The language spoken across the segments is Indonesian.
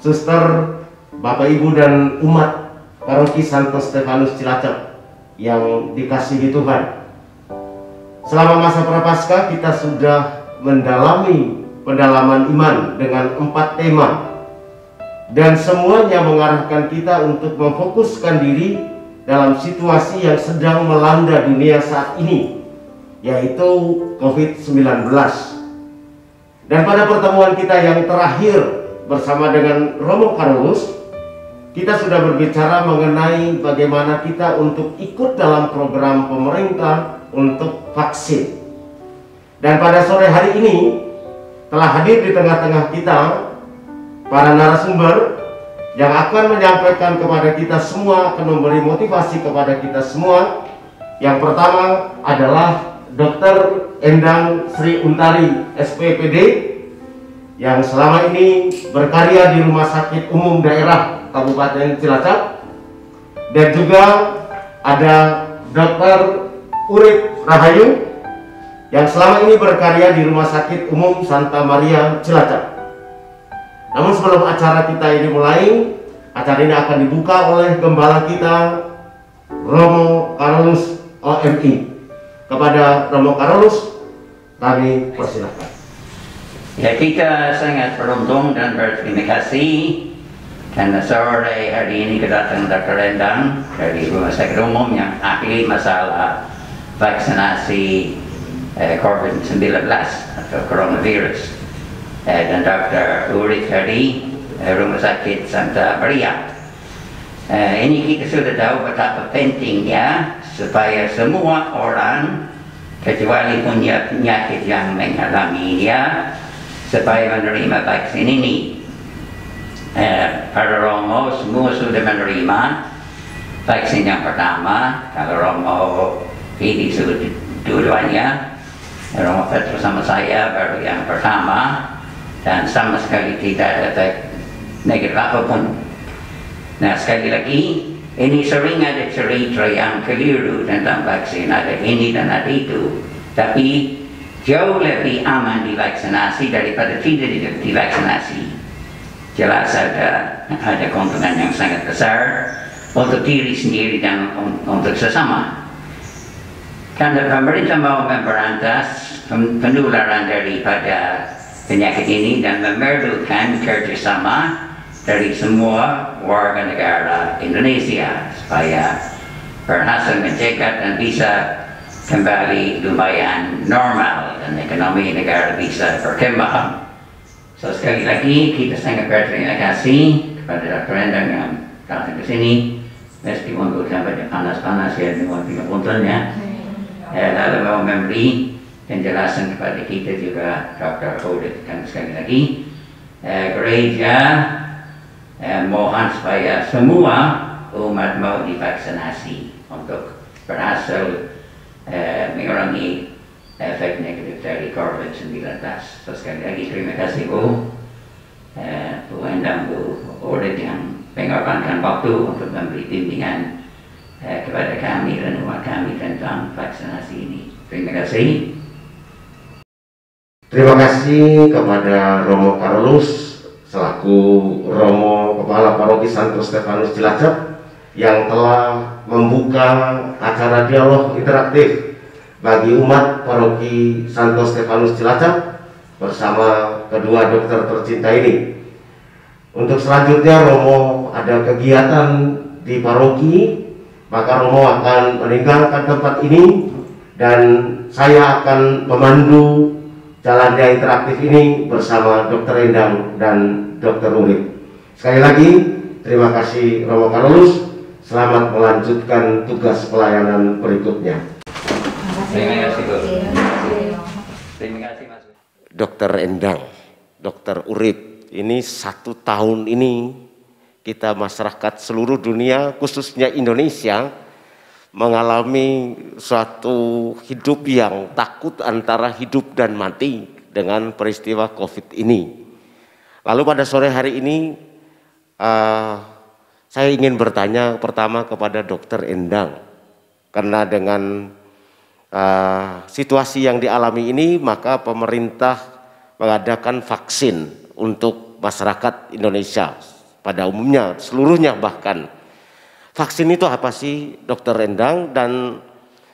suster, Bapak Ibu dan umat Paroki Santo Stefanus Cilacap yang dikasihi Tuhan. Selama masa Prapaskah kita sudah mendalami pendalaman iman dengan 4 tema, dan semuanya mengarahkan kita untuk memfokuskan diri dalam situasi yang sedang melanda dunia saat ini, yaitu COVID-19. Dan pada pertemuan kita yang terakhir bersama dengan Romo Carolus, kita sudah berbicara mengenai bagaimana kita untuk ikut dalam program pemerintah untuk vaksin. Dan pada sore hari ini telah hadir di tengah-tengah kita para narasumber yang akan menyampaikan kepada kita semua, akan memberi motivasi kepada kita semua. Yang pertama adalah Dr. Endang Sri Untari SPPD yang selama ini berkarya di Rumah Sakit Umum Daerah Kabupaten Cilacap, dan juga ada Dr. Urip Rahayu yang selama ini berkarya di Rumah Sakit Umum Santa Maria Cilacap. Namun sebelum acara kita ini mulai, acara ini akan dibuka oleh gembala kita Romo Carolus OMI. Kepada Romo Carolus kami persilahkan. Ya, kita sangat beruntung dan berterima kasih karena sore hari ini kedatangan Dr. Endang dari Rumah Sakit Umum yang ahli masalah vaksinasi COVID-19 atau coronavirus, dan Dr. Uri dari Rumah Sakit Santa Maria. Ini kita sudah tahu betapa pentingnya supaya semua orang, kecuali punya penyakit yang mengalaminya, supaya menerima vaksin ini. Para Romo semua sudah menerima vaksin yang pertama. Kalau Romo ini sudah dua-duanya, Romo Petrus sama saya baru yang pertama, dan sama sekali tidak ada efek negatif apapun. Nah, sekali lagi, ini sering ada cerita yang keliru tentang vaksin, ada ini dan ada itu. Tapi jauh lebih aman divaksinasi daripada tidak divaksinasi. Jelas ada keuntungan yang sangat besar untuk diri sendiri dan untuk sesama. Karena pemerintah mau memberantas penularan daripada penyakit ini dan memerlukan kerjasama dari semua warga negara Indonesia supaya berhasil mencegah dan bisa kembali lumayan normal dan ekonomi negara bisa berkembang. So, sekali lagi kita sangat berterima kasih kepada Dr. Endang yang datang ke sini. Meskipun sampai panas-panas ya, dengan puntennya, lalu mau memberi penjelasan kepada kita juga Dr. Odit. Dan sekali lagi gereja mohon supaya semua umat mau divaksinasi untuk berhasil mengurangi efek negatif dari COVID-19. So, sekali lagi terima kasih Bu Endang, Bu Odit yang mengorbankan waktu untuk memberi bimbingan kepada kami dan umat kami tentang vaksinasi ini. Terima kasih. Terima kasih kepada Romo Carolus selaku Romo Kepala Paroki Santo Stefanus Cilacap yang telah membuka acara dialog interaktif bagi umat Paroki Santo Stefanus Cilacap bersama kedua dokter tercinta ini. Untuk selanjutnya Romo ada kegiatan di paroki, maka Romo akan meninggalkan tempat ini dan saya akan memandu jalannya interaktif ini bersama Dr. Endang dan Dr. Urip. Sekali lagi terima kasih Romo Carolus, selamat melanjutkan tugas pelayanan berikutnya. Terima kasih Bu. Terima kasih Mas. Dr. Endang, Dr. Urip, ini 1 tahun ini kita masyarakat seluruh dunia khususnya Indonesia mengalami suatu hidup yang takut antara hidup dan mati dengan peristiwa COVID ini. Lalu pada sore hari ini saya ingin bertanya pertama kepada Dr. Endang, karena dengan situasi yang dialami ini maka pemerintah mengadakan vaksin untuk masyarakat Indonesia pada umumnya, seluruhnya bahkan. Vaksin itu apa sih, Dokter Endang, dan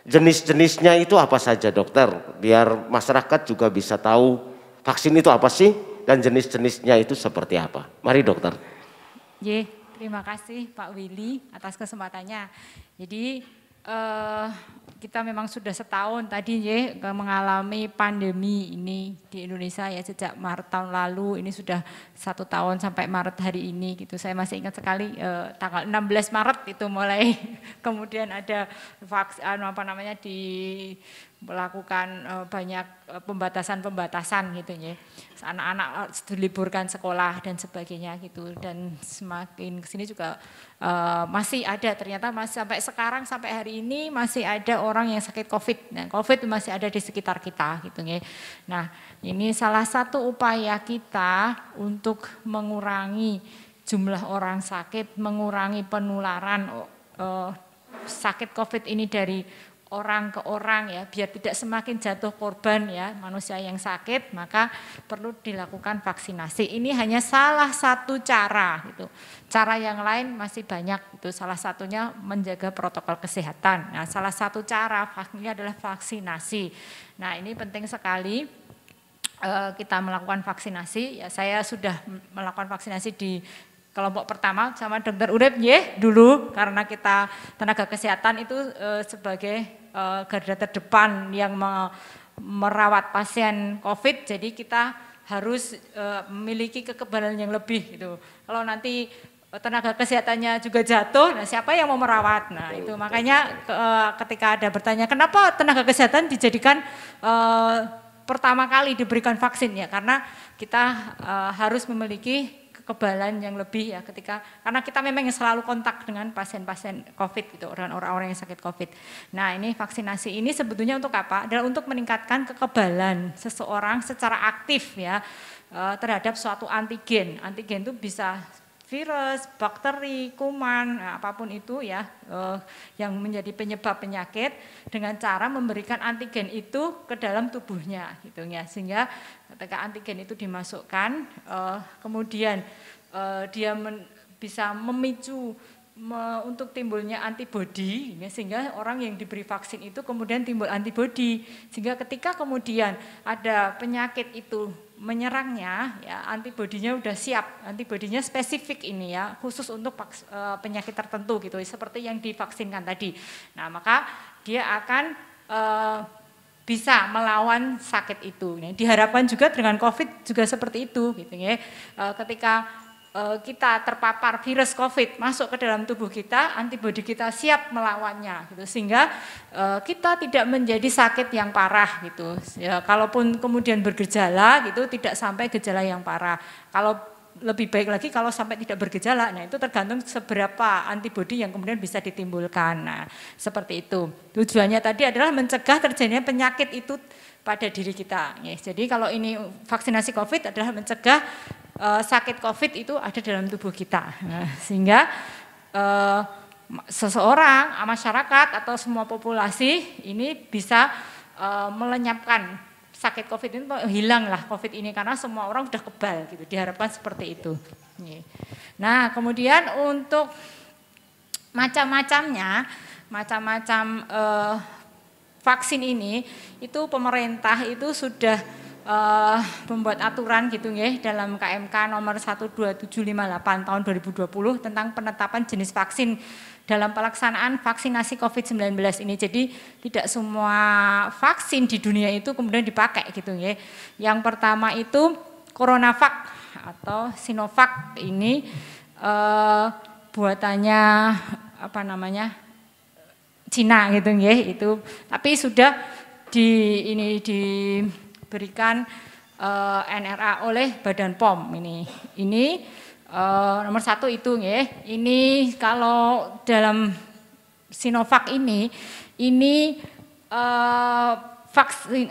jenis-jenisnya itu apa saja, Dokter? Biar masyarakat juga bisa tahu vaksin itu apa sih dan jenis-jenisnya itu seperti apa. Mari, Dokter. Terima kasih Pak Willy atas kesempatannya. Jadi kita memang sudah setahun tadi mengalami pandemi ini di Indonesia ya, sejak Maret tahun lalu, ini sudah 1 tahun sampai Maret hari ini gitu. Saya masih ingat sekali tanggal 16 Maret itu mulai kemudian ada melakukan banyak pembatasan gitu ya. Anak-anak diliburkan sekolah dan sebagainya gitu, dan semakin kesini juga masih ada, ternyata masih sampai sekarang, sampai hari ini masih ada orang yang sakit COVID. Nah, COVID masih ada di sekitar kita gitu ya. Nah, ini salah satu upaya kita untuk mengurangi jumlah orang sakit, mengurangi penularan sakit COVID ini dari orang ke orang ya, biar tidak semakin jatuh korban ya manusia yang sakit, maka perlu dilakukan vaksinasi. Ini hanya salah satu cara gitu. Cara yang lain masih banyak, itu salah satunya menjaga protokol kesehatan. Nah, salah satu cara ini adalah vaksinasi. Nah, ini penting sekali kita melakukan vaksinasi. Ya, saya sudah melakukan vaksinasi di kelompok pertama sama Dokter Urip dulu, karena kita tenaga kesehatan itu sebagai garda terdepan yang merawat pasien COVID, jadi kita harus memiliki kekebalan yang lebih gitu. Kalau nanti tenaga kesehatannya juga jatuh, nah siapa yang mau merawat? Nah itu makanya ketika ada bertanya kenapa tenaga kesehatan dijadikan pertama kali diberikan vaksin ya, karena kita harus memiliki kekebalan yang lebih ya, karena kita memang selalu kontak dengan pasien-pasien COVID gitu, dengan orang-orang yang sakit COVID. Nah, ini vaksinasi ini sebetulnya untuk apa? Adalah untuk meningkatkan kekebalan seseorang secara aktif ya terhadap suatu antigen. Antigen itu bisa virus, bakteri, kuman, apapun itu ya yang menjadi penyebab penyakit, dengan cara memberikan antigen itu ke dalam tubuhnya gitu ya, sehingga ketika antigen itu dimasukkan kemudian dia bisa memicu untuk timbulnya antibodi, sehingga orang yang diberi vaksin itu kemudian timbul antibodi, sehingga ketika kemudian ada penyakit itu menyerangnya ya, antibodinya udah siap, antibodinya spesifik ini ya, khusus untuk penyakit tertentu gitu, seperti yang divaksinkan tadi. Nah, maka dia akan bisa melawan sakit itu. Nah, diharapkan juga dengan COVID juga seperti itu gitu ya. Ketika kita terpapar virus COVID masuk ke dalam tubuh kita, antibodi kita siap melawannya gitu, sehingga kita tidak menjadi sakit yang parah gitu. Ya, kalaupun kemudian bergejala gitu, tidak sampai gejala yang parah. Kalau lebih baik lagi kalau sampai tidak bergejala, nah itu tergantung seberapa antibodi yang kemudian bisa ditimbulkan. Nah, seperti itu. Tujuannya tadi adalah mencegah terjadinya penyakit itu pada diri kita. Ya, jadi kalau ini vaksinasi COVID adalah mencegah sakit COVID itu ada dalam tubuh kita. Nah, sehingga seseorang, masyarakat atau semua populasi ini bisa melenyapkan sakit COVID ini, hilanglah COVID ini karena semua orang sudah kebal gitu, diharapkan seperti itu. Nah, kemudian untuk macam-macamnya, macam-macam vaksin ini itu pemerintah itu sudah membuat aturan gitu ya dalam KMK nomor 12758 tahun 2020 tentang penetapan jenis vaksin dalam pelaksanaan vaksinasi COVID-19 ini. Jadi tidak semua vaksin di dunia itu kemudian dipakai gitu ya. Yang pertama itu CoronaVac atau Sinovac ini buatannya apa namanya? Cina gitu ya, itu tapi sudah diberikan NRA oleh Badan POM ini. Ini nomor 1 itu ya. Ini kalau dalam Sinovac ini vaksin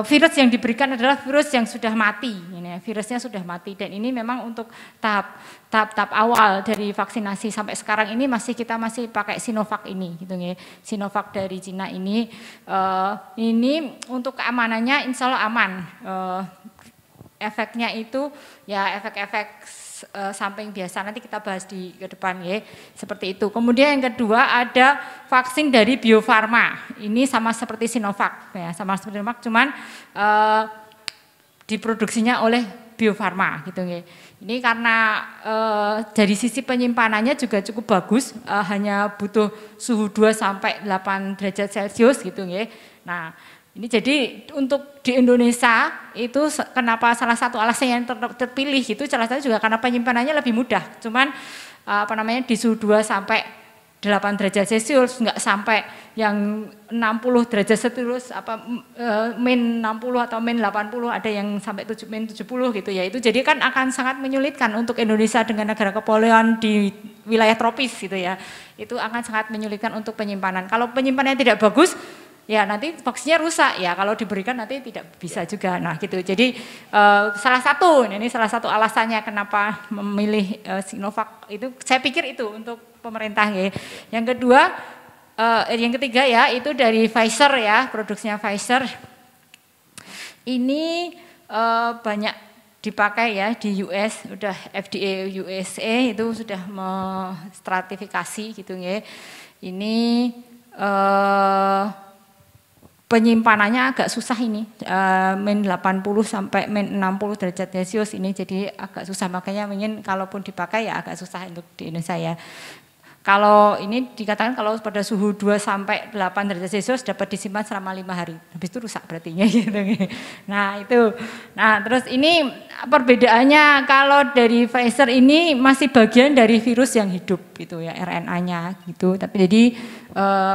virus yang diberikan adalah virus yang sudah mati. Ini virusnya sudah mati, dan ini memang untuk tahap awal dari vaksinasi sampai sekarang ini kita masih pakai Sinovac ini gitu ya. Sinovac dari Cina ini untuk keamanannya insya Allah aman. Efeknya itu ya efek-efek samping biasa, nanti kita bahas di ke depan ya, seperti itu. Kemudian yang kedua ada vaksin dari Bio Farma, ini sama seperti Sinovac ya, sama seperti Sinovac, cuman diproduksinya oleh Bio Farma gitu ya. Ini karena dari sisi penyimpanannya juga cukup bagus, hanya butuh suhu 2 sampai 8 derajat Celcius gitu ya. Nah, ini jadi untuk di Indonesia itu kenapa salah satu alasan yang terpilih itu salah satu juga karena penyimpanannya lebih mudah. Cuman di suhu 2 sampai 8 derajat Celcius, nggak sampai yang 60 derajat Celcius min 60 atau min 80, ada yang sampai min 70 gitu ya. Itu jadi kan akan sangat menyulitkan untuk Indonesia dengan negara kepulauan di wilayah tropis gitu ya. Itu akan sangat menyulitkan untuk penyimpanan. Kalau penyimpanannya tidak bagus, ya nanti vaksinnya rusak ya, kalau diberikan nanti tidak bisa juga. Nah gitu, jadi salah satu alasannya kenapa memilih Sinovac itu, saya pikir itu untuk pemerintah ya. Yang kedua, yang ketiga ya itu dari Pfizer ya, produksinya Pfizer ini banyak dipakai ya di US, udah FDA USA itu sudah menstratifikasi gitu ya. Ini penyimpanannya agak susah ini, min 80 sampai min 60 derajat Celcius ini, jadi agak susah, makanya ingin kalaupun dipakai ya agak susah untuk di Indonesia ya. Kalau ini dikatakan kalau pada suhu 2 sampai 8 derajat Celcius dapat disimpan selama 5 hari, habis itu rusak berarti gitu. Nah itu, nah terus ini perbedaannya kalau dari Pfizer ini masih bagian dari virus yang hidup gitu ya, RNA-nya gitu. Tapi jadi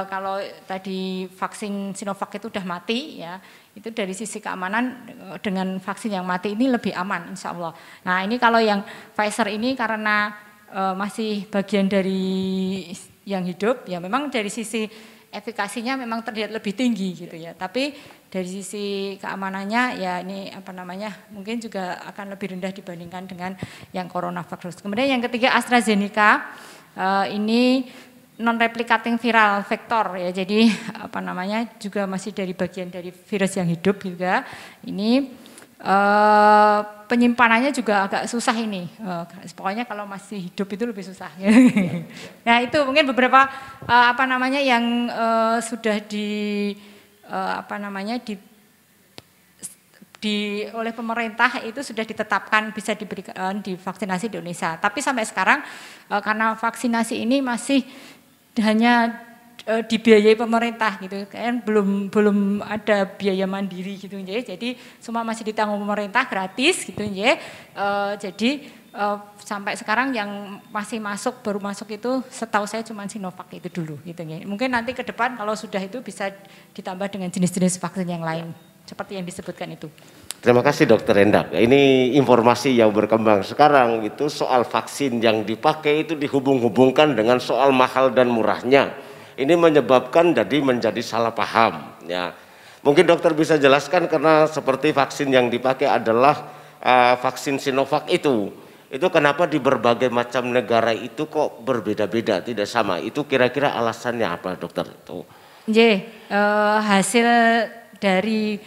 kalau tadi vaksin Sinovac itu udah mati ya, itu dari sisi keamanan dengan vaksin yang mati ini lebih aman insya Allah. Nah ini kalau yang Pfizer ini karena masih bagian dari yang hidup ya, memang dari sisi efikasinya memang terlihat lebih tinggi gitu ya, tapi dari sisi keamanannya ya ini mungkin juga akan lebih rendah dibandingkan dengan yang CoronaVac. Kemudian yang ketiga AstraZeneca, ini non-replicating viral vector ya, jadi juga masih dari bagian dari virus yang hidup juga. Ini penyimpanannya juga agak susah ini, pokoknya kalau masih hidup itu lebih susah. Nah itu mungkin beberapa yang sudah oleh pemerintah itu sudah ditetapkan bisa diberikan divaksinasi di Indonesia. Tapi sampai sekarang karena vaksinasi ini masih hanya dibiayai pemerintah gitu kan, belum ada biaya mandiri gitu ya, jadi semua masih ditanggung pemerintah gratis gitu ya. Jadi sampai sekarang yang masih baru masuk itu setahu saya cuma Sinovac itu dulu gitu ya. Mungkin nanti ke depan kalau sudah itu bisa ditambah dengan jenis-jenis vaksin yang lain seperti yang disebutkan itu. Terima kasih Dokter Endak. Ini informasi yang berkembang sekarang itu soal vaksin yang dipakai itu dihubung-hubungkan dengan soal mahal dan murahnya. Ini menyebabkan menjadi salah paham ya. Mungkin dokter bisa jelaskan, karena seperti vaksin yang dipakai adalah vaksin Sinovac itu kenapa di berbagai macam negara itu kok berbeda-beda, tidak sama. Itu kira-kira alasannya apa dokter? Hasil dari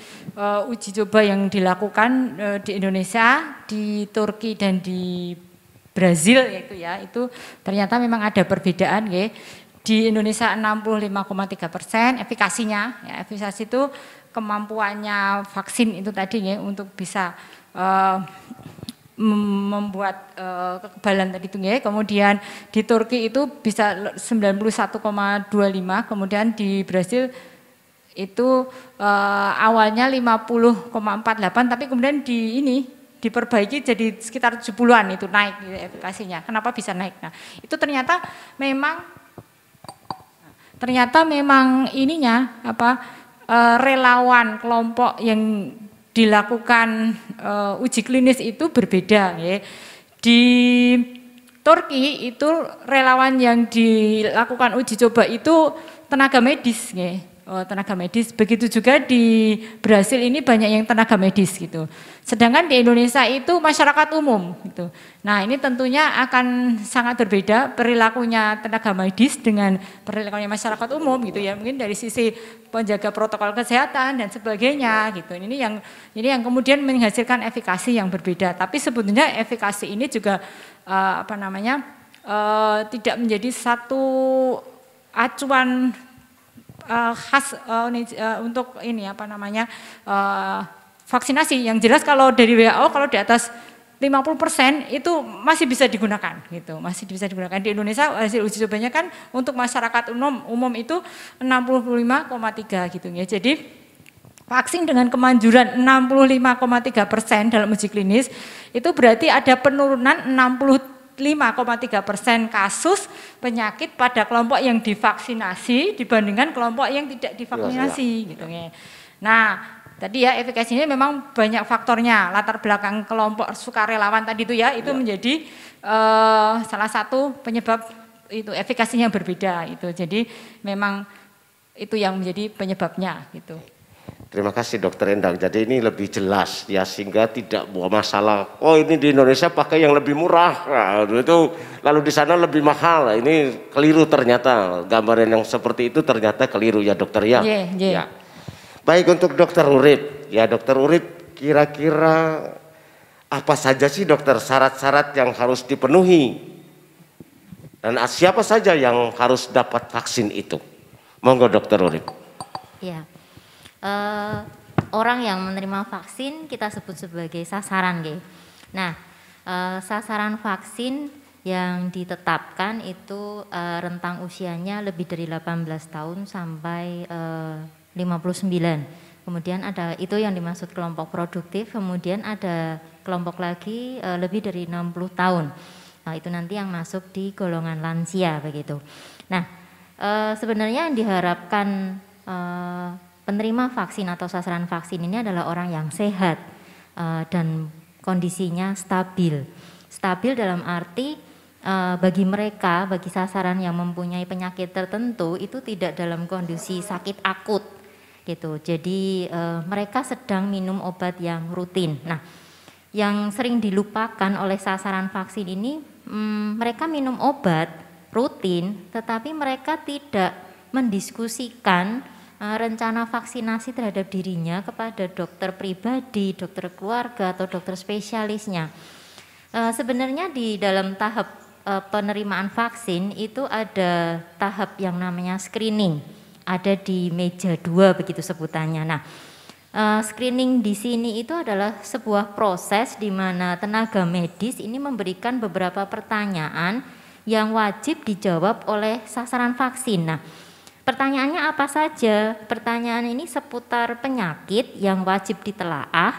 uji coba yang dilakukan di Indonesia, di Turki dan di Brazil itu ternyata memang ada perbedaan ya. Di Indonesia 65,3% efikasinya, ya, efikasi itu kemampuannya vaksin itu tadi ya untuk bisa membuat kekebalan tadi itu ya. Kemudian di Turki itu bisa 91,25, kemudian di Brasil itu awalnya 50,48, tapi kemudian diperbaiki jadi sekitar 70-an itu naik gitu, efikasinya. Kenapa bisa naik? Nah, itu ternyata memang relawan kelompok yang dilakukan uji klinis itu berbeda ya. Di Turki itu relawan yang dilakukan uji coba itu tenaga medis ya. tenaga medis. Begitu juga di Brasil ini banyak yang tenaga medis gitu. Sedangkan di Indonesia itu masyarakat umum gitu. Nah ini tentunya akan sangat berbeda perilakunya tenaga medis dengan perilakunya masyarakat umum gitu ya. Mungkin dari sisi penjaga protokol kesehatan dan sebagainya gitu. Ini yang kemudian menghasilkan efikasi yang berbeda. Tapi sebetulnya efikasi ini juga tidak menjadi satu acuan khas untuk ini vaksinasi. Yang jelas kalau dari WHO kalau di atas 50% itu masih bisa digunakan gitu, masih bisa digunakan. Di Indonesia hasil uji cobanya kan untuk masyarakat umum itu 65,3 gitu ya. Jadi vaksin dengan kemanjuran 65,3% dalam uji klinis itu berarti ada penurunan 65,3% kasus penyakit pada kelompok yang divaksinasi dibandingkan kelompok yang tidak divaksinasi gitu ya. Nah, tadi ya efikasinya memang banyak faktornya, latar belakang kelompok sukarelawan tadi itu ya, itu menjadi salah satu penyebab itu efikasinya yang berbeda itu. Jadi memang itu yang menjadi penyebabnya gitu. Terima kasih Dokter Endang. Jadi ini lebih jelas ya, sehingga tidak buat masalah. Oh ini di Indonesia pakai yang lebih murah, nah, itu lalu di sana lebih mahal. Ini keliru ternyata. Gambaran yang seperti itu ternyata keliru ya Dokter ya. Ya. Baik untuk Dokter Urip. Ya Dokter Urip, kira-kira apa saja sih Dokter syarat-syarat yang harus dipenuhi? Dan siapa saja yang harus dapat vaksin itu? Monggo Dokter Urip. Ya. Orang yang menerima vaksin kita sebut sebagai sasaran, gitu. Nah, sasaran vaksin yang ditetapkan itu rentang usianya lebih dari 18 tahun sampai 59. Kemudian ada itu yang dimaksud kelompok produktif, kemudian ada kelompok lagi lebih dari 60 tahun. Nah, itu nanti yang masuk di golongan lansia begitu. Nah, sebenarnya yang diharapkan penerima vaksin atau sasaran vaksin ini adalah orang yang sehat dan kondisinya stabil. Stabil dalam arti bagi mereka, bagi sasaran yang mempunyai penyakit tertentu itu tidak dalam kondisi sakit akut gitu. Jadi mereka sedang minum obat yang rutin. Nah, yang sering dilupakan oleh sasaran vaksin ini, mereka minum obat rutin, tetapi mereka tidak mendiskusikan rencana vaksinasi terhadap dirinya kepada dokter pribadi, dokter keluarga atau dokter spesialisnya. Sebenarnya di dalam tahap penerimaan vaksin itu ada tahap yang namanya screening, ada di meja 2 begitu sebutannya. Nah, screening di sini itu adalah sebuah proses di mana tenaga medis ini memberikan beberapa pertanyaan yang wajib dijawab oleh sasaran vaksin. Nah, pertanyaannya apa saja? Pertanyaan ini seputar penyakit yang wajib ditelaah,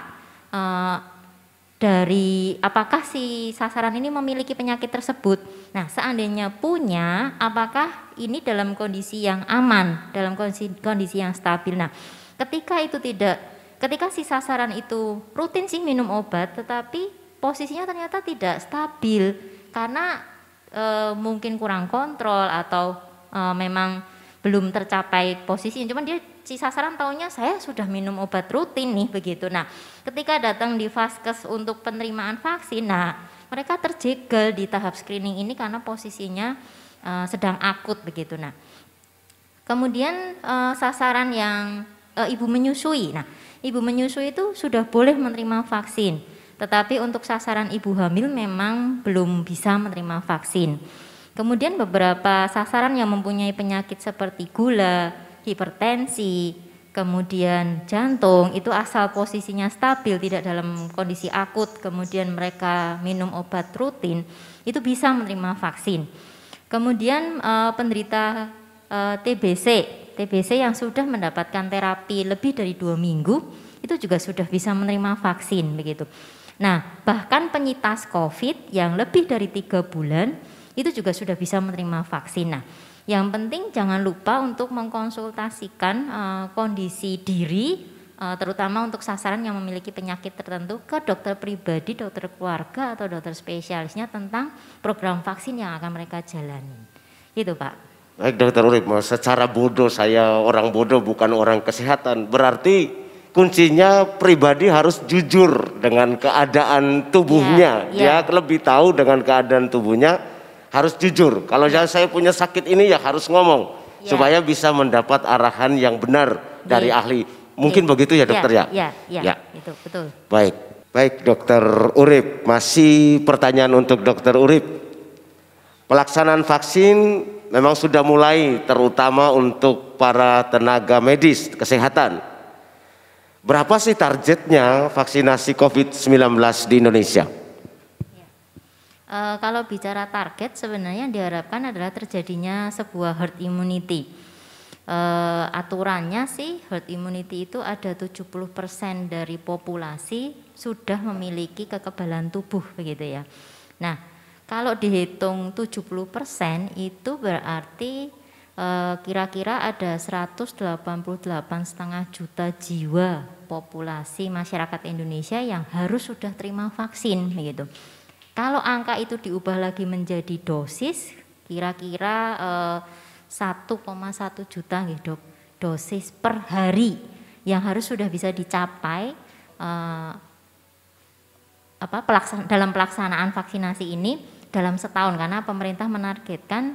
dari apakah si sasaran ini memiliki penyakit tersebut. Nah, seandainya punya, apakah ini dalam kondisi yang aman, dalam kondisi yang stabil. Nah, ketika si sasaran itu rutin sih minum obat, tetapi posisinya ternyata tidak stabil karena mungkin kurang kontrol atau memang belum tercapai posisinya, cuman dia si sasaran taunya saya sudah minum obat rutin nih begitu. Nah, ketika datang di vaskes untuk penerimaan vaksin, nah mereka terjegal di tahap screening ini karena posisinya sedang akut begitu. Nah, kemudian sasaran yang ibu menyusui. Nah, ibu menyusui itu sudah boleh menerima vaksin, tetapi untuk sasaran ibu hamil memang belum bisa menerima vaksin. Kemudian beberapa sasaran yang mempunyai penyakit seperti gula, hipertensi, kemudian jantung, itu asal posisinya stabil, tidak dalam kondisi akut, kemudian mereka minum obat rutin, itu bisa menerima vaksin. Kemudian penderita TBC yang sudah mendapatkan terapi lebih dari 2 minggu, itu juga sudah bisa menerima vaksin begitu. Nah, bahkan penyintas COVID yang lebih dari 3 bulan, itu juga sudah bisa menerima vaksin. Nah, yang penting jangan lupa untuk mengkonsultasikan kondisi diri, terutama untuk sasaran yang memiliki penyakit tertentu ke dokter pribadi, dokter keluarga atau dokter spesialisnya tentang program vaksin yang akan mereka jalani. Gitu Pak. Baik Dokter Urip, secara bodoh, saya orang bodoh bukan orang kesehatan, berarti kuncinya pribadi harus jujur dengan keadaan tubuhnya. Dia lebih tahu dengan keadaan tubuhnya, harus jujur. Kalau saya punya sakit ini ya harus ngomong supaya bisa mendapat arahan yang benar dari ahli. Mungkin begitu ya dokter ya? Ya, itu betul. Baik Dokter Urip, masih pertanyaan untuk Dokter Urip. Pelaksanaan vaksin memang sudah mulai, terutama untuk para tenaga medis kesehatan. Berapa sih targetnya vaksinasi COVID-19 di Indonesia? Kalau bicara target, sebenarnya yang diharapkan adalah terjadinya sebuah herd immunity. Aturannya sih herd immunity itu ada 70% dari populasi sudah memiliki kekebalan tubuh begitu ya. Nah, kalau dihitung 70% itu berarti kira-kira ada 188,5 juta jiwa populasi masyarakat Indonesia yang harus sudah terima vaksin begitu. Kalau angka itu diubah lagi menjadi dosis, kira-kira 1,1 juta gitu, dosis per hari yang harus sudah bisa dicapai dalam pelaksanaan vaksinasi ini dalam setahun, karena pemerintah menargetkan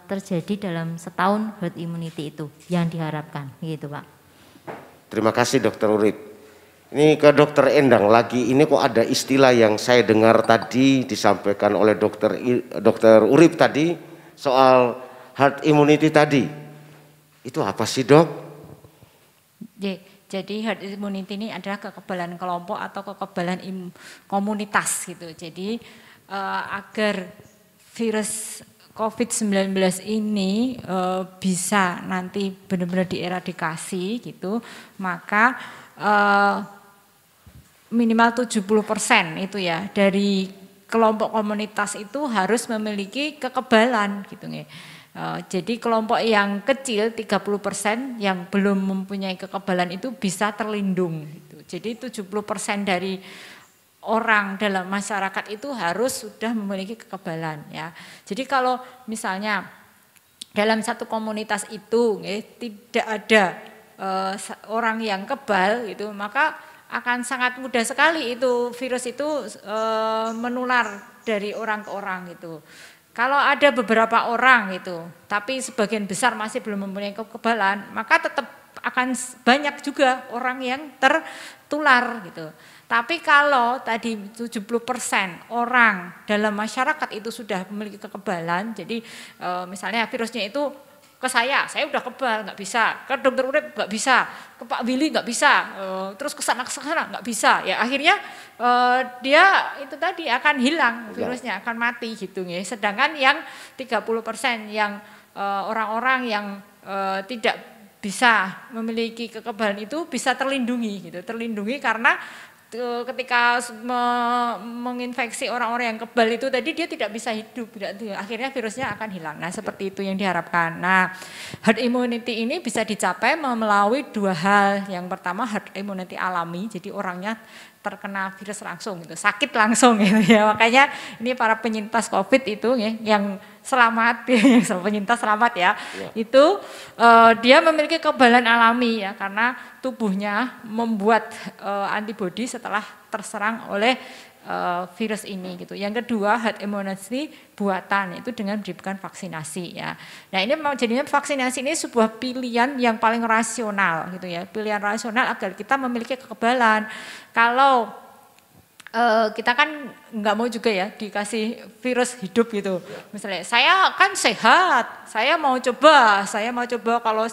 terjadi dalam setahun herd immunity itu yang diharapkan gitu Pak. Terima kasih Dokter Urip. Ini ke Dokter Endang lagi, ini kok ada istilah yang saya dengar tadi disampaikan oleh Dokter Urip tadi soal herd immunity tadi. Itu apa sih Dok? Jadi herd immunity ini adalah kekebalan kelompok atau kekebalan komunitas gitu. Jadi agar virus COVID-19 ini bisa nanti benar-benar dieradikasi gitu, maka minimal 70% itu ya dari kelompok komunitas itu harus memiliki kekebalan gitu nih. Jadi kelompok yang kecil 30% yang belum mempunyai kekebalan itu bisa terlindung gitu. Jadi 70% dari orang dalam masyarakat itu harus sudah memiliki kekebalan ya. Jadi kalau misalnya dalam satu komunitas itu tidak ada orang yang kebal gitu, maka akan sangat mudah sekali itu virus itu menular dari orang ke orang gitu. Kalau ada beberapa orang gitu, tapi sebagian besar masih belum mempunyai kekebalan, maka tetap akan banyak juga orang yang tertular gitu. Tapi kalau tadi 70% orang dalam masyarakat itu sudah memiliki kekebalan, jadi misalnya virusnya itu ke saya udah kebal, nggak bisa, ke Dokter Urip nggak bisa, ke Pak Willy nggak bisa, terus ke sana nggak bisa, ya akhirnya dia itu tadi akan hilang, virusnya akan mati gitu ya. Sedangkan yang 30% yang orang-orang yang tidak bisa memiliki kekebalan itu bisa terlindungi gitu, terlindungi karena ketika menginfeksi orang-orang yang kebal itu tadi dia tidak bisa hidup, akhirnya virusnya akan hilang. Nah seperti itu yang diharapkan. Nah herd immunity ini bisa dicapai melalui dua hal. Yang pertama herd immunity alami, jadi orangnya terkena virus langsung gitu, sakit langsung gitu ya. Makanya ini para penyintas COVID itu ya, yang selamat, yang penyintas selamat ya, itu dia memiliki kekebalan alami ya, karena tubuhnya membuat antibodi setelah terserang oleh virus ini gitu. Yang kedua herd immunity buatan, itu dengan diberikan vaksinasi ya. Nah ini jadinya vaksinasi ini sebuah pilihan yang paling rasional gitu ya, pilihan rasional agar kita memiliki kekebalan. Kalau kita kan nggak mau juga ya dikasih virus hidup gitu. Misalnya saya kan sehat, saya mau coba kalau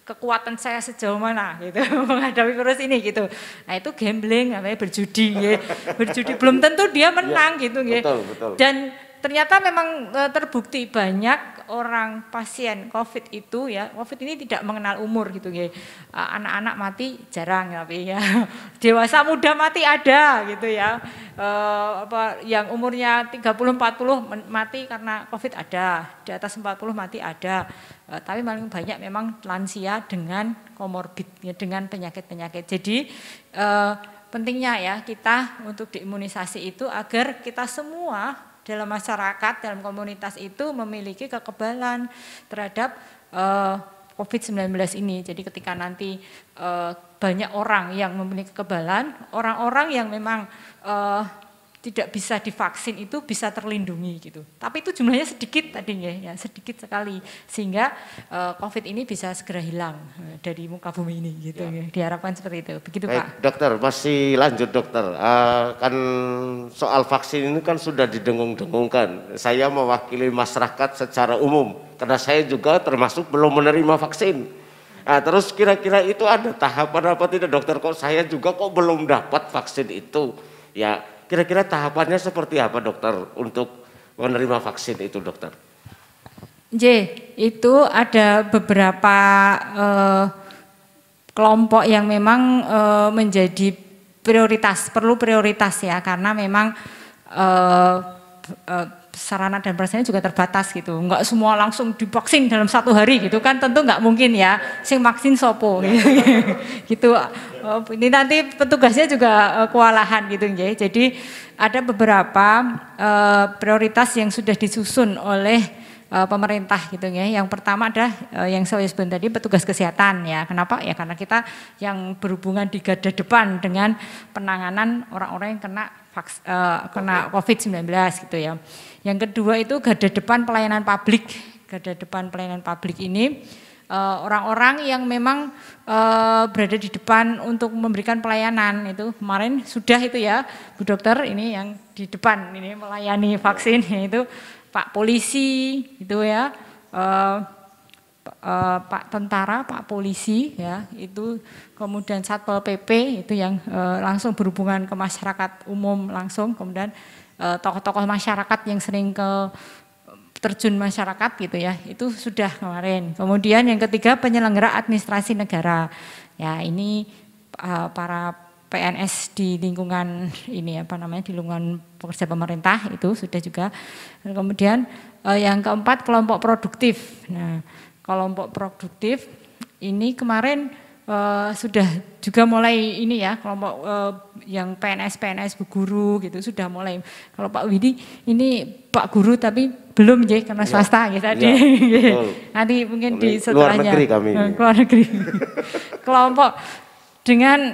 kekuatan saya sejauh mana gitu menghadapi virus ini gitu. Nah itu gambling, namanya berjudi ya. Berjudi belum tentu dia menang gitu ya. Betul. Dan ternyata memang terbukti banyak orang pasien COVID itu ya, COVID ini tidak mengenal umur gitu ya. Anak-anak mati jarang tapi ya. Dewasa muda mati ada gitu ya. Yang umurnya 30-40 mati karena COVID ada, di atas 40 mati ada. Tapi paling banyak memang lansia dengan komorbid ya, dengan penyakit-penyakit. Jadi pentingnya ya kita untuk diimunisasi itu agar kita semua dalam masyarakat, dalam komunitas itu memiliki kekebalan terhadap COVID-19 ini. Jadi ketika nanti banyak orang yang memiliki kekebalan, orang-orang yang memang tidak bisa divaksin itu bisa terlindungi gitu. Tapi itu jumlahnya sedikit tadinya, ya sedikit sekali, sehingga COVID ini bisa segera hilang dari muka bumi ini gitu. Ya. Diharapkan seperti itu. Begitu baik, Pak. Dokter, masih lanjut dokter. Kan soal vaksin ini kan sudah didengung-dengungkan. Saya mewakili masyarakat secara umum karena saya juga termasuk belum menerima vaksin. Nah, terus kira-kira itu ada tahapan apa tidak dokter? Kok saya juga kok belum dapat vaksin itu? Ya, kira-kira tahapannya seperti apa dokter untuk menerima vaksin itu dokter? Itu ada beberapa kelompok yang memang menjadi prioritas, perlu prioritas ya, karena memang sarana dan prasarana juga terbatas gitu, nggak semua langsung divaksin dalam 1 hari gitu kan, tentu nggak mungkin ya, sing vaksin sopo gitu. Ini nanti petugasnya juga kewalahan gitu ya. Jadi ada beberapa prioritas yang sudah disusun oleh pemerintah gitu ya. Yang pertama ada yang saya sebut tadi petugas kesehatan ya. Kenapa? Ya karena kita yang berhubungan di garda depan dengan penanganan orang-orang yang kena COVID-19 gitu ya. Yang kedua itu garda depan pelayanan publik. Garda depan pelayanan publik ini orang-orang yang memang berada di depan untuk memberikan pelayanan. Itu kemarin sudah itu ya Bu Dokter, ini yang di depan ini melayani vaksin, yaitu Pak Polisi gitu ya, Pak Tentara, Pak Polisi ya, itu kemudian Satpol PP itu yang langsung berhubungan ke masyarakat umum langsung, kemudian tokoh-tokoh masyarakat yang sering terjun masyarakat gitu ya, itu sudah kemarin. Kemudian yang ketiga penyelenggara administrasi negara, ya ini para PNS di lingkungan ini apa namanya, di lingkungan pekerja pemerintah itu sudah juga. Dan kemudian yang keempat kelompok produktif. Nah kelompok produktif ini kemarin sudah juga mulai ini ya, kelompok yang PNS bu guru gitu sudah mulai. Kalau Pak Widi ini Pak guru tapi belum ya karena swasta ya tadi. Ya, nanti mungkin di setelahnya. Luar negeri kami. Luar negeri. Kelompok dengan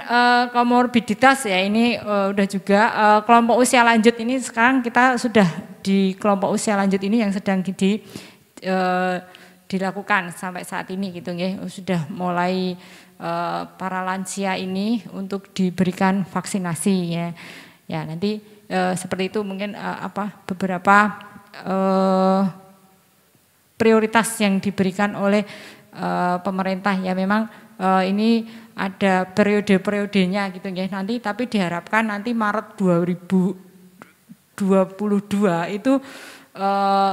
komorbiditas ya ini udah juga kelompok usia lanjut ini sekarang kita sudah di kelompok usia lanjut ini yang sedang dilakukan sampai saat ini gitu ya, sudah mulai para lansia ini untuk diberikan vaksinasi ya. Ya nanti seperti itu mungkin beberapa prioritas yang diberikan oleh pemerintah ya, memang ini ada periode-periodenya gitu ya nanti, tapi diharapkan nanti Maret 2022 itu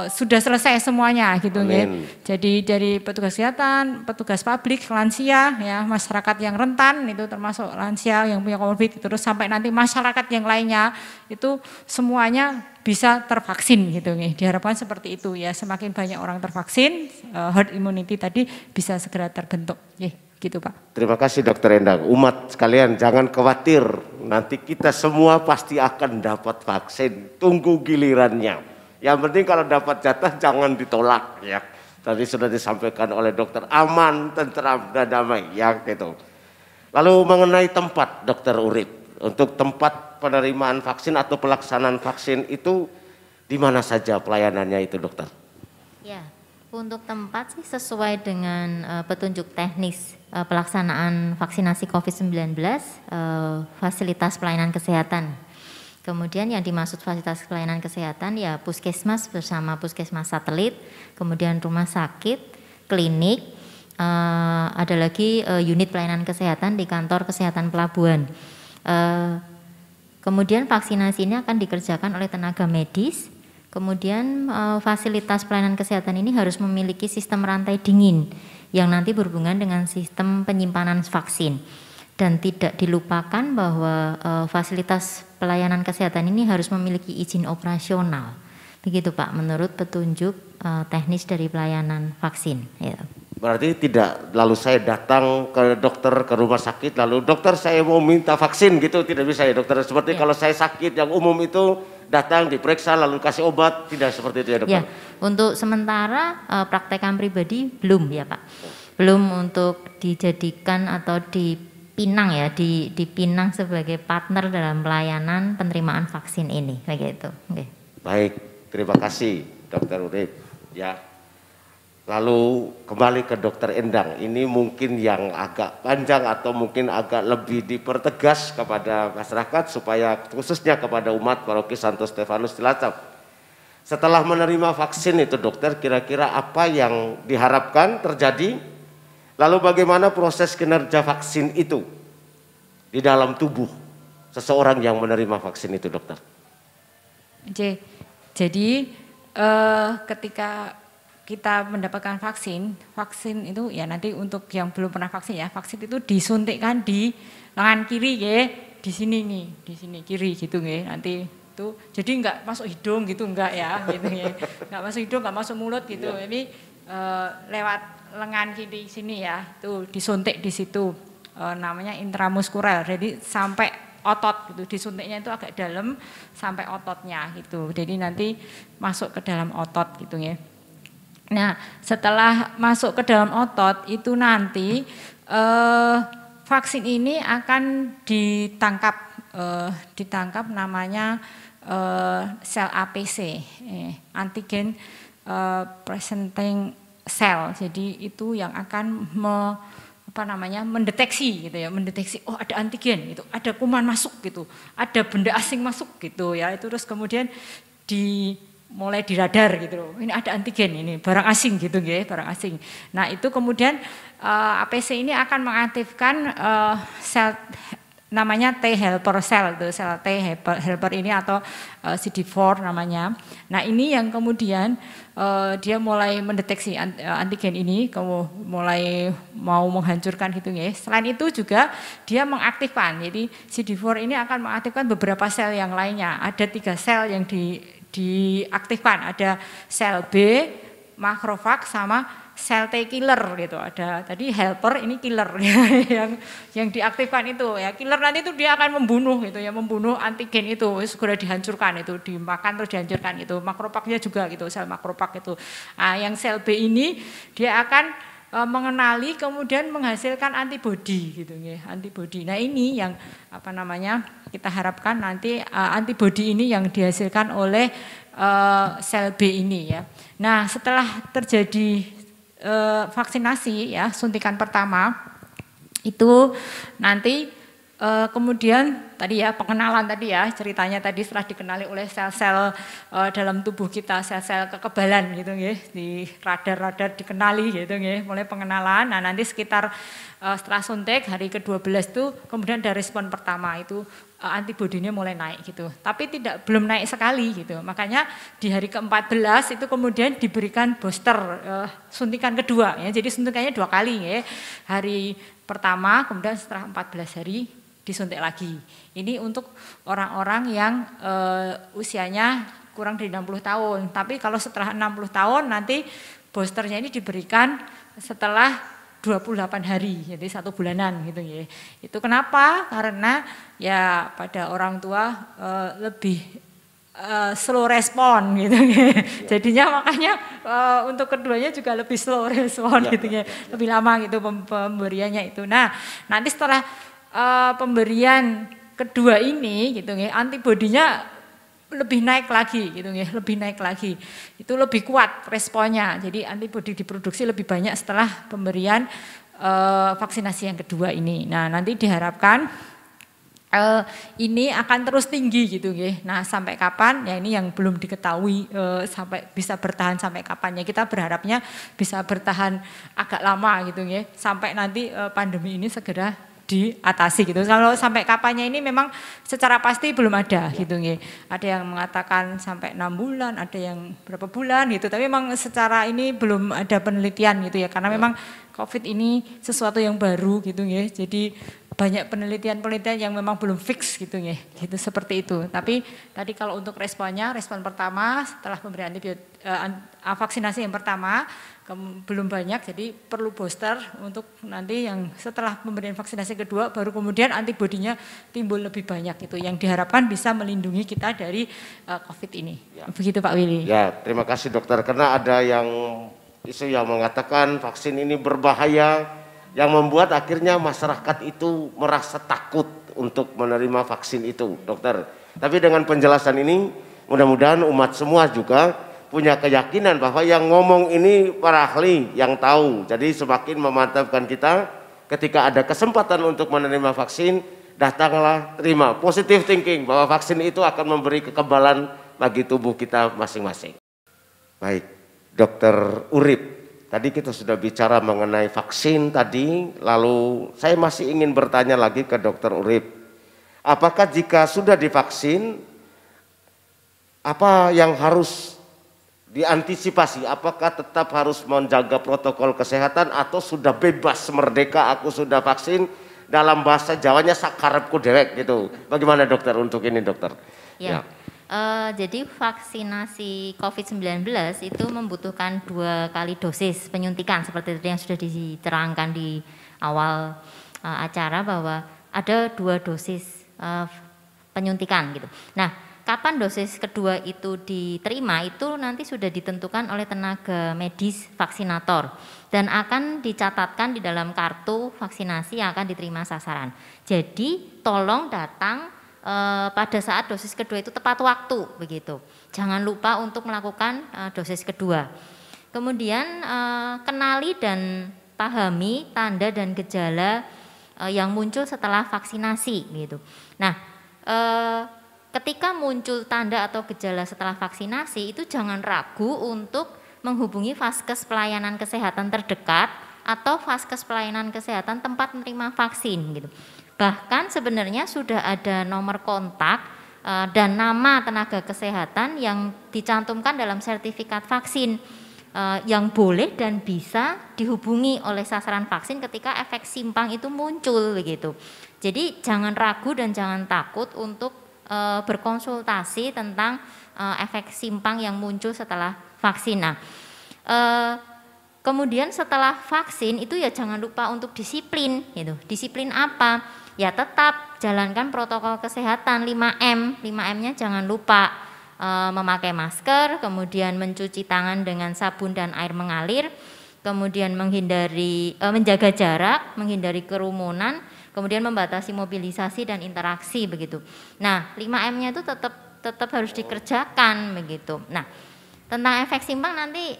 sudah selesai semuanya gitu ya. Jadi dari petugas kesehatan, petugas publik, lansia ya, masyarakat yang rentan itu termasuk lansia yang punya komorbid, terus sampai nanti masyarakat yang lainnya itu semuanya bisa tervaksin gitu ya. Diharapkan seperti itu ya, semakin banyak orang tervaksin, herd immunity tadi bisa segera terbentuk. Gitu Pak. Terima kasih Dokter Endang. Umat sekalian jangan khawatir, nanti kita semua pasti akan dapat vaksin, tunggu gilirannya. Yang penting kalau dapat jatah jangan ditolak ya. Tadi sudah disampaikan oleh dokter, aman, tentram, dan damai ya gitu. Lalu mengenai tempat Dokter Urip, untuk tempat penerimaan vaksin atau pelaksanaan vaksin itu di mana saja pelayanannya itu dokter? Ya, untuk tempat sih sesuai dengan petunjuk teknis pelaksanaan vaksinasi COVID-19, fasilitas pelayanan kesehatan. Kemudian yang dimaksud fasilitas pelayanan kesehatan ya puskesmas bersama puskesmas satelit, kemudian rumah sakit, klinik, ada lagi unit pelayanan kesehatan di kantor kesehatan pelabuhan. Kemudian vaksinasi ini akan dikerjakan oleh tenaga medis. Kemudian fasilitas pelayanan kesehatan ini harus memiliki sistem rantai dingin yang nanti berhubungan dengan sistem penyimpanan vaksin. Dan tidak dilupakan bahwa fasilitas pelayanan kesehatan ini harus memiliki izin operasional. Begitu Pak, menurut petunjuk teknis dari pelayanan vaksin. Ya. Berarti tidak lalu saya datang ke dokter, ke rumah sakit, lalu dokter saya mau minta vaksin gitu, tidak bisa ya dokter. Seperti kalau saya sakit yang umum itu datang diperiksa lalu kasih obat, tidak seperti itu ya dokter? Ya, untuk sementara praktekan pribadi belum ya Pak, belum untuk dijadikan atau dipinang ya, dipinang sebagai partner dalam pelayanan penerimaan vaksin ini, begitu. Okay. Baik, terima kasih Dokter Urip. Ya, lalu kembali ke Dokter Endang. Ini mungkin yang agak panjang atau mungkin agak lebih dipertegas kepada masyarakat supaya khususnya kepada umat Paroki Santo Stefanus Cilacap. Setelah menerima vaksin itu dokter, kira-kira apa yang diharapkan terjadi? Lalu bagaimana proses kinerja vaksin itu di dalam tubuh seseorang yang menerima vaksin itu dokter? Jadi ketika kita mendapatkan vaksin itu ya nanti untuk yang belum pernah vaksin ya, vaksin itu disuntikkan di lengan kiri ya, di sini nih, di sini kiri gitu ya, nanti itu jadi enggak masuk hidung gitu enggak ya, gitu ya, enggak masuk hidung, enggak masuk mulut gitu, ini lewat lengan kiri sini ya, itu disuntik di situ, namanya intramuskuler, jadi sampai otot gitu, disuntiknya itu agak dalam sampai ototnya gitu, jadi nanti masuk ke dalam otot gitu ya. Nah, setelah masuk ke dalam otot itu nanti vaksin ini akan ditangkap namanya sel APC, antigen presenting cell. Jadi itu yang akan mendeteksi gitu ya, mendeteksi oh ada antigen gitu, ada kuman masuk gitu, ada benda asing masuk gitu ya, itu terus kemudian mulai di radar gitu loh, ini ada antigen, ini barang asing gitu ya, barang asing. Nah itu kemudian APC ini akan mengaktifkan sel namanya T helper cell, itu sel T helper ini atau CD4 namanya. Nah ini yang kemudian dia mulai mendeteksi antigen ini, mulai mau menghancurkan gitu ya. Selain itu juga dia mengaktifkan, jadi CD4 ini akan mengaktifkan beberapa sel yang lainnya. Ada 3 sel yang diaktifkan, ada sel B, makrofag sama sel T killer gitu. Ada tadi helper, ini killer yang diaktifkan itu ya. Killer nanti itu dia akan membunuh gitu ya, membunuh antigen itu, segera dihancurkan itu, dimakan terus dihancurkan itu. Makrofagnya juga gitu, sel makrofag itu. Nah, yang sel B ini dia akan mengenali kemudian menghasilkan antibodi gitu ya, antibodi. Nah, ini yang kita harapkan nanti antibodi ini yang dihasilkan oleh sel B ini ya. Nah, setelah terjadi vaksinasi ya, suntikan pertama itu nanti kemudian tadi ya pengenalan tadi ya, ceritanya tadi setelah dikenali oleh sel-sel dalam tubuh kita, sel-sel kekebalan gitu ya, di radar-radar dikenali gitu ya, mulai pengenalan. Nah nanti sekitar setelah suntik hari ke-12 itu kemudian ada respon pertama itu antibodinya mulai naik gitu, tapi belum naik sekali gitu, makanya di hari ke-14 itu kemudian diberikan booster suntikan kedua ya, jadi suntikannya 2 kali ya, hari pertama kemudian setelah 14 hari disuntik lagi. Ini untuk orang-orang yang usianya kurang dari 60 tahun, tapi kalau setelah 60 tahun nanti boosternya ini diberikan setelah 28 hari, jadi 1 bulanan gitu ya. Itu kenapa? Karena ya pada orang tua lebih slow respon gitu ya. Jadinya makanya untuk keduanya juga lebih slow respon gitu ya. Lebih lama gitu pemberiannya itu. Nah, nanti setelah pemberian kedua ini gitu ya, antibodinya lebih naik lagi gitu ya, lebih naik lagi. Itu lebih kuat responnya. Jadi antibodi diproduksi lebih banyak setelah pemberian vaksinasi yang kedua ini. Nah, nanti diharapkan ini akan terus tinggi gitu ya. Nah, sampai kapan? Ya ini yang belum diketahui sampai bisa bertahan sampai kapan. Ya kita berharapnya bisa bertahan agak lama gitu ya. Sampai nanti pandemi ini segera diatasi gitu. Kalau sampai kapannya ini memang secara pasti belum ada gitu ya. Ada yang mengatakan sampai 6 bulan, ada yang berapa bulan gitu. Tapi memang secara ini belum ada penelitian gitu ya. Karena memang COVID ini sesuatu yang baru gitu ya. Jadi banyak penelitian-penelitian yang memang belum fix gitu ya. Gitu seperti itu. Tapi tadi kalau untuk responnya, respon pertama setelah pemberian vaksinasi yang pertama belum banyak, jadi perlu booster untuk nanti yang setelah pemberian vaksinasi kedua baru kemudian antibodinya timbul lebih banyak, itu yang diharapkan bisa melindungi kita dari COVID ini. Ya. Begitu Pak Willy. Ya, terima kasih dokter. Karena ada yang isu yang mengatakan vaksin ini berbahaya, yang membuat akhirnya masyarakat itu merasa takut untuk menerima vaksin itu, dokter. Tapi dengan penjelasan ini, mudah-mudahan umat semua juga punya keyakinan bahwa yang ngomong ini para ahli yang tahu. Jadi semakin memantapkan kita ketika ada kesempatan untuk menerima vaksin, datanglah, terima. Positive thinking bahwa vaksin itu akan memberi kekebalan bagi tubuh kita masing-masing. Baik, Dokter Urip, tadi kita sudah bicara mengenai vaksin tadi, lalu saya masih ingin bertanya lagi ke Dokter Urip. Apakah jika sudah divaksin, apa yang harus diantisipasi? Apakah tetap harus menjaga protokol kesehatan atau sudah bebas merdeka, aku sudah vaksin, dalam bahasa Jawanya sakarepku dewek gitu. Bagaimana dokter untuk ini dokter? Ya. Jadi vaksinasi COVID-19 itu membutuhkan 2 kali dosis penyuntikan seperti itu yang sudah diterangkan di awal acara bahwa ada 2 dosis penyuntikan gitu. Nah, kapan dosis kedua itu diterima itu nanti sudah ditentukan oleh tenaga medis vaksinator dan akan dicatatkan di dalam kartu vaksinasi yang akan diterima sasaran. Jadi tolong datang pada saat dosis kedua itu tepat waktu begitu. Jangan lupa untuk melakukan dosis kedua. Kemudian kenali dan pahami tanda dan gejala yang muncul setelah vaksinasi gitu. Nah, ketika muncul tanda atau gejala setelah vaksinasi itu jangan ragu untuk menghubungi vaskes pelayanan kesehatan terdekat atau vaskes pelayanan kesehatan tempat menerima vaksin gitu. Bahkan sebenarnya sudah ada nomor kontak dan nama tenaga kesehatan yang dicantumkan dalam sertifikat vaksin yang boleh dan bisa dihubungi oleh sasaran vaksin ketika efek simpang itu muncul begitu. Jadi jangan ragu dan jangan takut untuk berkonsultasi tentang efek simpang yang muncul setelah vaksin. Nah, kemudian setelah vaksin itu ya jangan lupa untuk disiplin gitu. Disiplin apa? Ya tetap jalankan protokol kesehatan 5M. 5M-nya jangan lupa memakai masker, kemudian mencuci tangan dengan sabun dan air mengalir, kemudian menjaga jarak, menghindari kerumunan, kemudian membatasi mobilisasi dan interaksi begitu. Nah, 5M-nya itu tetap harus dikerjakan begitu. Nah, tentang efek simpang nanti,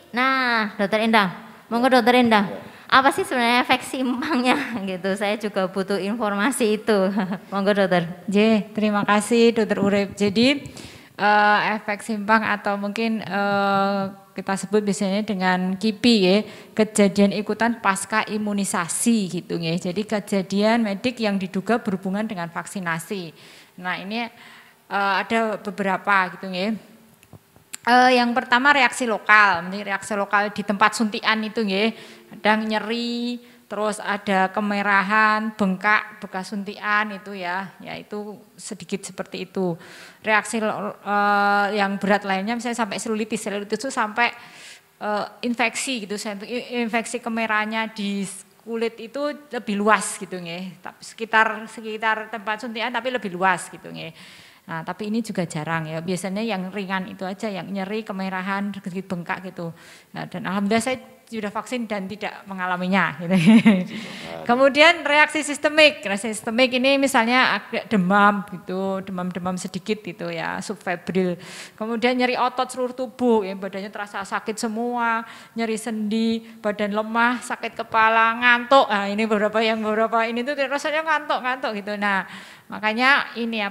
Dokter Endang, monggo Dokter Endang, apa sih sebenarnya efek simpangnya gitu? Saya juga butuh informasi itu. Monggo Dokter. Terima kasih Dokter Urip. Jadi efek simpang atau mungkin kita sebut biasanya dengan KIPI ya, kejadian ikutan pasca imunisasi gitu ya. Jadi kejadian medik yang diduga berhubungan dengan vaksinasi. Nah, ini ada beberapa gitu ya. Yang pertama reaksi lokal di tempat suntikan itu ya. Kadang nyeri, terus ada kemerahan, bengkak bekas suntikan itu ya itu sedikit seperti itu. Reaksi yang berat lainnya misalnya sampai selulitis itu sampai infeksi gitu, infeksi kemerahannya di kulit itu lebih luas gitu nggih. Sekitar tempat suntikan tapi lebih luas gitu nggih. Nah, tapi ini juga jarang ya. Biasanya yang ringan itu aja, yang nyeri, kemerahan, sedikit bengkak gitu. Nah, dan alhamdulillah saya sudah vaksin dan tidak mengalaminya gitu. Kemudian reaksi sistemik. Reaksi sistemik ini misalnya agak demam gitu, demam-demam sedikit gitu ya, subfebril. Kemudian nyeri otot seluruh tubuh, ya, badannya terasa sakit semua, nyeri sendi, badan lemah, sakit kepala, ngantuk. Nah, ini beberapa ini tuh rasanya ngantuk gitu. Nah, makanya ini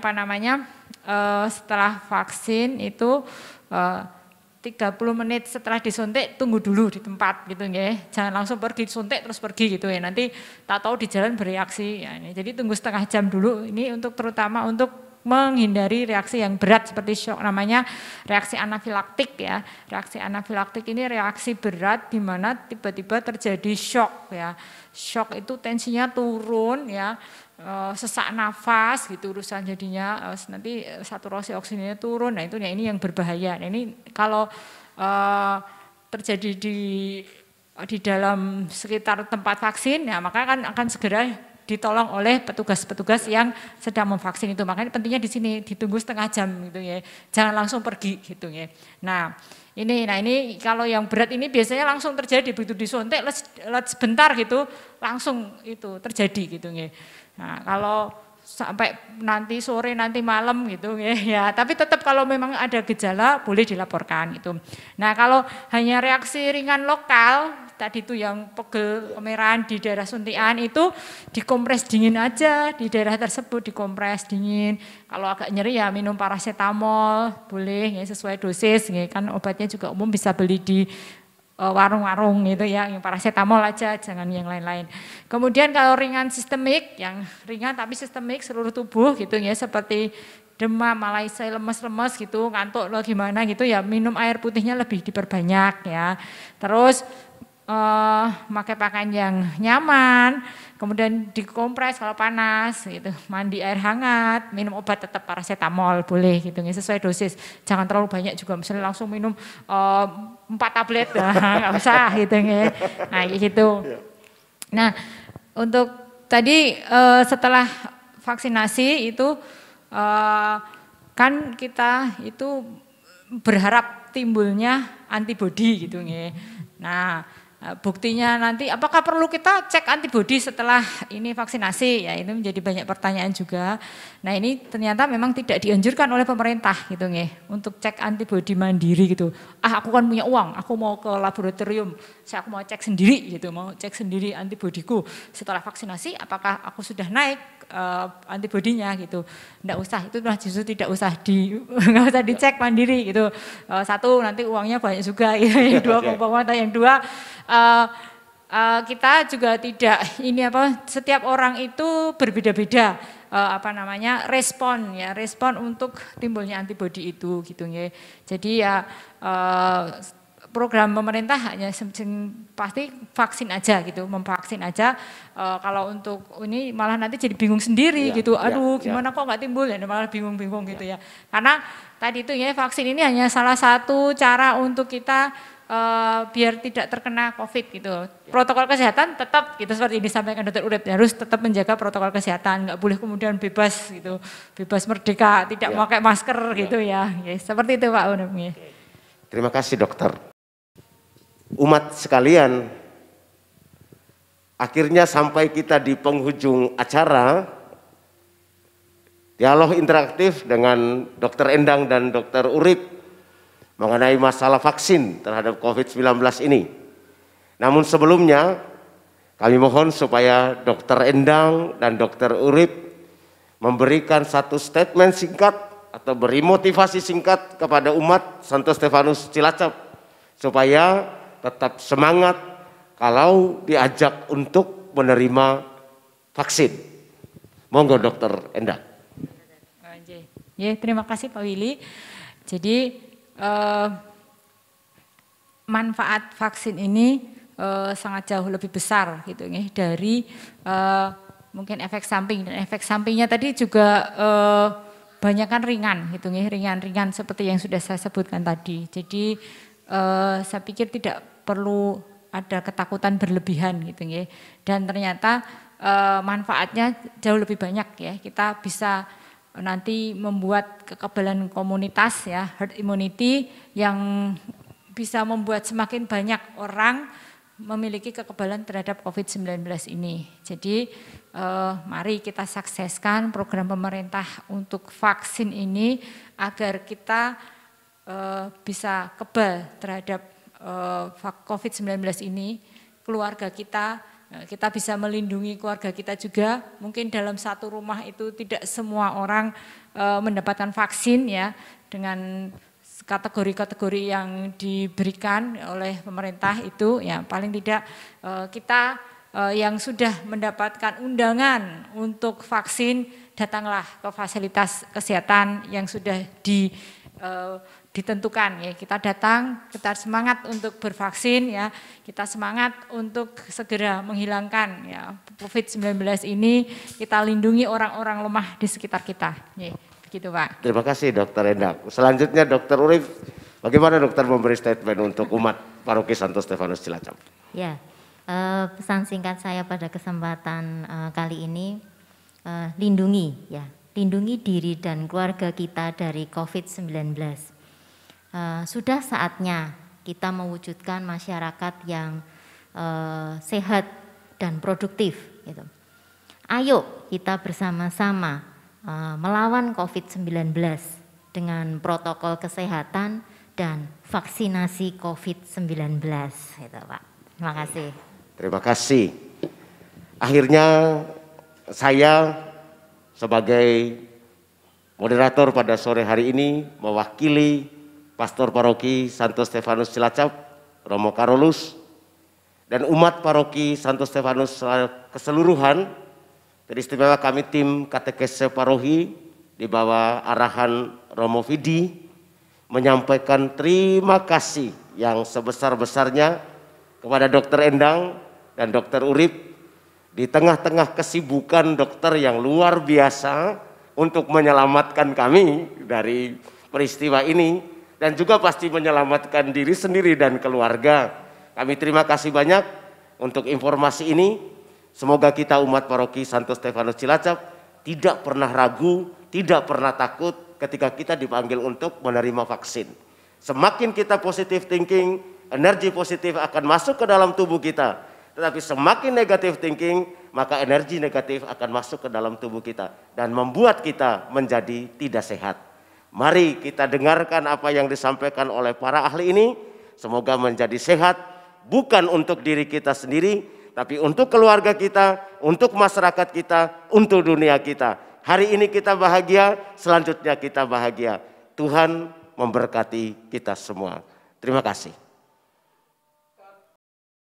setelah vaksin itu 30 menit setelah disuntik tunggu dulu di tempat gitu ya. Jangan langsung pergi suntik terus pergi gitu ya. Nanti tak tahu di jalan bereaksi ya. Jadi tunggu setengah jam dulu ini terutama untuk menghindari reaksi yang berat seperti shock, namanya reaksi anafilaktik ya. Reaksi anafilaktik ini reaksi berat di mana tiba-tiba terjadi shock ya. Shock itu tensinya turun ya. Sesak nafas gitu urusan jadinya, nanti saturasi oksigennya turun. Nah ini yang berbahaya. Nah, ini kalau terjadi di di dalam sekitar tempat vaksin, ya maka akan segera ditolong oleh petugas-petugas yang sedang memvaksin itu. Makanya pentingnya di sini ditunggu setengah jam gitu ya, jangan langsung pergi gitu ya. Nah ini kalau yang berat ini biasanya langsung terjadi, begitu disuntik sebentar gitu langsung itu terjadi gitu ya. Nah kalau sampai nanti sore nanti malam gitu ya, tapi tetap kalau memang ada gejala boleh dilaporkan gitu. Nah kalau hanya reaksi ringan lokal tadi itu yang pegel kemerahan di daerah suntikan itu dikompres dingin aja, di daerah tersebut dikompres dingin. Kalau agak nyeri ya minum paracetamol boleh ya, sesuai dosis ya, kan obatnya juga umum bisa beli di warung-warung gitu ya, yang paracetamol aja, jangan yang lain-lain. Kemudian kalau ringan sistemik, yang ringan tapi sistemik seluruh tubuh gitu ya, seperti demam, malaise, lemes-lemes gitu, ngantuk lo gimana gitu ya, minum air putihnya lebih diperbanyak ya. Terus pakai pakaian yang nyaman, kemudian dikompres kalau panas gitu, mandi air hangat, minum obat tetap paracetamol boleh gitu, sesuai dosis, jangan terlalu banyak juga, misalnya langsung minum 4 tablet, nggak usah gitu ya, nah gitu. Nah untuk tadi setelah vaksinasi itu kan kita itu berharap timbulnya antibodi gitu ya. Nah buktinya nanti apakah perlu kita cek antibodi setelah ini vaksinasi, ya ini menjadi banyak pertanyaan juga. Nah ini ternyata memang tidak dianjurkan oleh pemerintah gitu nggih untuk cek antibodi mandiri gitu. Aku kan punya uang, aku mau ke laboratorium, aku mau cek sendiri gitu, mau cek sendiri antibodiku setelah vaksinasi apakah aku sudah naik antibodinya gitu. Enggak usah, itu justru tidak usah nggak usah dicek mandiri gitu. Satu nanti uangnya banyak juga ya. Yang dua yang dua kita juga tidak setiap orang itu berbeda-beda respon untuk timbulnya antibodi itu gitu ya. Jadi ya program pemerintah hanya pasti vaksin aja gitu, memvaksin aja. Kalau untuk ini malah nanti jadi bingung sendiri gitu. Aduh, gimana kok nggak timbul ya, malah bingung-bingung gitu ya. Karena tadi itu ya vaksin ini hanya salah satu cara untuk kita biar tidak terkena COVID gitu. Protokol kesehatan tetap gitu seperti ini disampaikan Dr. Urip, harus tetap menjaga protokol kesehatan, nggak boleh kemudian bebas gitu, bebas merdeka, tidak pakai masker gitu ya. Seperti itu Pak Urip. Terima kasih dokter. Umat sekalian, akhirnya sampai kita di penghujung acara dialog interaktif dengan Dr. Endang dan Dr. Urip mengenai masalah vaksin terhadap COVID-19 ini. Namun sebelumnya kami mohon supaya Dr. Endang dan Dr. Urip memberikan satu statement singkat atau beri motivasi singkat kepada umat Santo Stefanus Cilacap supaya tetap semangat kalau diajak untuk menerima vaksin. Monggo Dr. Endang. Ya, terima kasih Pak Willy. Jadi manfaat vaksin ini sangat jauh lebih besar gitu ya dari mungkin efek samping, dan efek sampingnya tadi juga banyak kan ringan gitu ya, ringan-ringan seperti yang sudah saya sebutkan tadi. Jadi saya pikir tidak perlu ada ketakutan berlebihan gitu ya. Dan ternyata manfaatnya jauh lebih banyak ya. Kita bisa nanti membuat kekebalan komunitas ya, herd immunity, yang bisa membuat semakin banyak orang memiliki kekebalan terhadap COVID-19 ini. Jadi mari kita sukseskan program pemerintah untuk vaksin ini agar kita bisa kebal terhadap COVID-19 ini, keluarga kita bisa melindungi keluarga kita juga. Mungkin dalam satu rumah itu tidak semua orang mendapatkan vaksin ya, dengan kategori-kategori yang diberikan oleh pemerintah itu ya, paling tidak kita yang sudah mendapatkan undangan untuk vaksin, datanglah ke fasilitas kesehatan yang sudah ditentukan ya, kita datang, kita semangat untuk bervaksin ya, kita semangat untuk segera menghilangkan ya COVID-19 ini, kita lindungi orang-orang lemah di sekitar kita. Ya, begitu Pak. Terima kasih Dr. Endang. Selanjutnya Dr. Urip Bagaimana dokter memberi statement untuk umat Paroki Santo Stefanus Cilacap? Ya, pesan singkat saya pada kesempatan kali ini, lindungi diri dan keluarga kita dari COVID-19. Sudah saatnya kita mewujudkan masyarakat yang sehat dan produktif. Gitu. Ayo kita bersama-sama melawan COVID-19 dengan protokol kesehatan dan vaksinasi COVID-19. Gitu, Pak. Terima kasih. Terima kasih. Akhirnya saya sebagai moderator pada sore hari ini mewakili Pastor Paroki Santo Stefanus Cilacap, Romo Karolus, dan umat Paroki Santo Stefanus keseluruhan, teristimewa kami tim katekese parohi di bawah arahan Romo Vidi menyampaikan terima kasih yang sebesar-besarnya kepada Dokter Endang dan Dokter Urip di tengah-tengah kesibukan dokter yang luar biasa untuk menyelamatkan kami dari peristiwa ini dan juga pasti menyelamatkan diri sendiri dan keluarga. Kami terima kasih banyak untuk informasi ini. Semoga kita umat Paroki Santo Stefanus Cilacap tidak pernah ragu, tidak pernah takut ketika kita dipanggil untuk menerima vaksin. Semakin kita positive thinking, energi positif akan masuk ke dalam tubuh kita. Tetapi semakin negative thinking, maka energi negatif akan masuk ke dalam tubuh kita dan membuat kita menjadi tidak sehat. Mari kita dengarkan apa yang disampaikan oleh para ahli ini. Semoga menjadi sehat, bukan untuk diri kita sendiri, tapi untuk keluarga kita, untuk masyarakat kita, untuk dunia kita. Hari ini kita bahagia, selanjutnya kita bahagia. Tuhan memberkati kita semua. Terima kasih.